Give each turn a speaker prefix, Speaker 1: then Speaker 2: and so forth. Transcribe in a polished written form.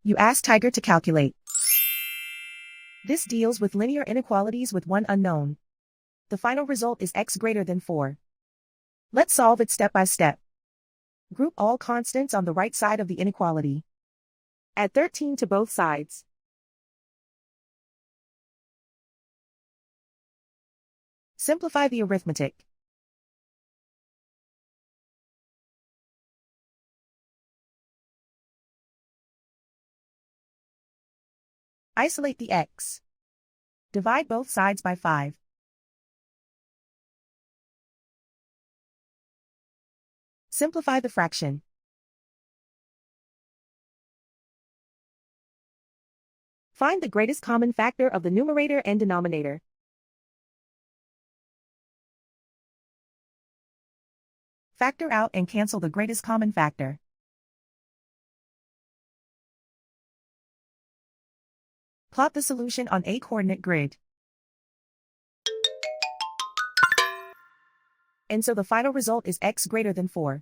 Speaker 1: You ask Tiger to calculate. This deals with linear inequalities with one unknown. The final result is x greater than 4. Let's solve it step by step. Group all constants on the right side of the inequality. Add 13 to both sides. Simplify the arithmetic. Isolate the x. Divide both sides by 5. Simplify the fraction. Find the greatest common factor of the numerator and denominator. Factor out and cancel the greatest common factor. Plot the solution on a coordinate grid. And so the final result is x greater than 4.